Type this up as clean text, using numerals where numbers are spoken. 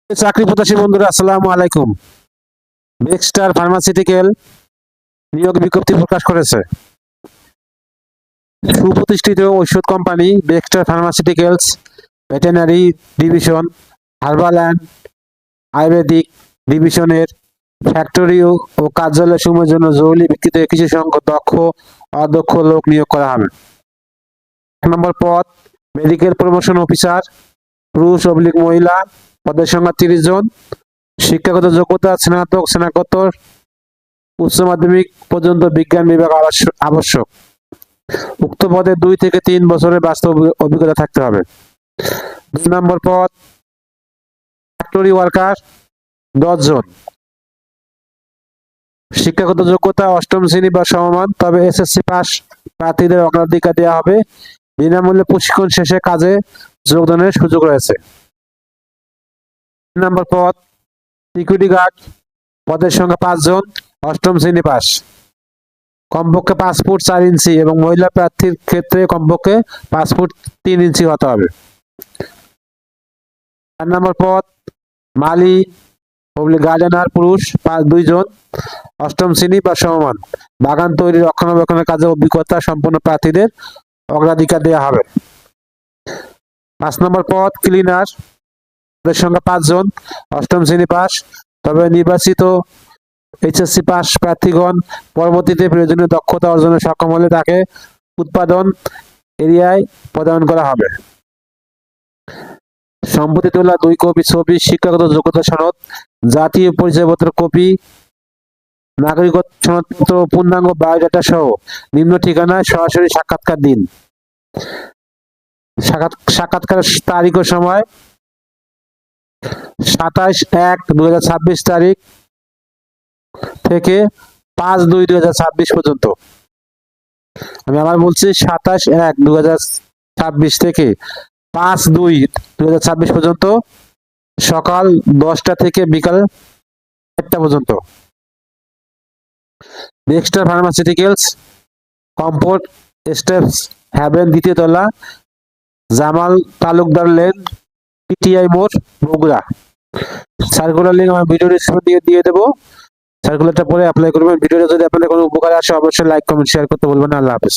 চাকরি প্রত্যাশী বন্ধুরা, আসসালামু আলাইকুম। বেক্সটার ফার্মাসিউটিক্যাল নিয়োগ বিজ্ঞপ্তি প্রকাশ করেছে। সুপ্রতিষ্ঠিত ঔষধ company Baxter pharmaceuticals veterinary division, herbal and ayurvedic ডিভিশনের ফ্যাক্টরি ও কার্যালয় সমূহের জন্য জরুরি ভিত্তিতে কিছু সংখ্যক দক্ষ অদক্ষ লোক নিয়োগ করা হবে। 1 নম্বর পদ মেডিকেল প্রমোশন অফিসার, পুরুষ/মহিলা, পদের সংখ্যা 30 জন। শিক্ষাগত যোগ্যতা স্নাতক, স্নাতকোত্তর, উচ্চ মাধ্যমিক পর্যন্ত বিজ্ঞান বিভাগ আবশ্যক। উক্ত পদে 2 থেকে 3 বছরের বাস্তব অভিজ্ঞতা থাকতে হবে। 2 নম্বর পদ ফ্যাক্টরি ওয়ার্কার, 10 জন। শিক্ষাগত যোগ্যতা 8ম শ্রেণী বা সমমান, তবে এসএসসি পাস প্রার্থীদের অগ্রাধিকার দেওয়া হবে। বিনামূল্যে প্রশিক্ষণ শেষে কাজে যোগদানের সুযোগ রয়েছে। 3 নম্বর পদ সিকিউরিটি গার্ড, পদের সংখ্যা 5 জন, 8ম শ্রেণী পাস। কমপক্ষে 5 ফুট 4 ইঞ্চি এবং মহিলা প্রার্থীর ক্ষেত্রে কমপক্ষে 5 ফুট 3 ইঞ্চি হতে হবে। 4 নম্বর পদ মালি গার্ডেনার, পুরুষ 2 জন, 8ম শ্রেণী বা সমমান। বাগান তৈরি রক্ষণাবেক্ষণের কাজে অভিজ্ঞতা সম্পন্ন প্রার্থীদের অগ্রাধিকার দেওয়া হবে। 5 নম্বর পদ ক্লিনার, পদের সংখ্যা 5 জন, 8ম শ্রেণী পাস, তবে নির্বাচিত এইচএসসি পাস প্রার্থীগণ পরবর্তীতে প্রয়োজনীয় দক্ষতা অর্জনে সক্ষম হলে তাকে উৎপাদন এরিয়ায় প্রদান করা হবে। সম্প্রতি তোলা 2 কপি ছবি, শিক্ষাগত যোগ্যতা সনদ, জাতীয় পরিচয়পত্র কপি, নাগরিকত্ব সনদপত্র, পূর্ণাঙ্গ বায়োডাটা সহ নিম্ন ঠিকানায় সরাসরি সাক্ষাৎকার দিন। সাক্ষাৎকারের তারিখ ও সময় 27/1/2026 তারিখ থেকে 5/2/2026 পর্যন্ত। আমি আবার বলছি 27/1/2026 থেকে 5/2/2026 পর্যন্ত, সকাল 10টা থেকে বিকাল 4টা পর্যন্ত। বেক্সটার ফার্মাসিউটিক্যালস, কম্পোর্ট স্টেপস হ্যাভেন, 2য় তলা, জামাল তালুকদার লেন, পিটিআই মোড়, বগুড়া। সার্কুলার লিঙ্ক আমার ভিডিও ডেসক্রিপশনে দিয়ে দেবো। সার্কুলারটা পরে অ্যাপ্লাই করবেন। ভিডিওটা যদি আপনাদের কোনো উপকারে আসে অবশ্যই লাইক, কমেন্ট, শেয়ার করতে ভুলবেন না। আল্লাহ হাফেজ।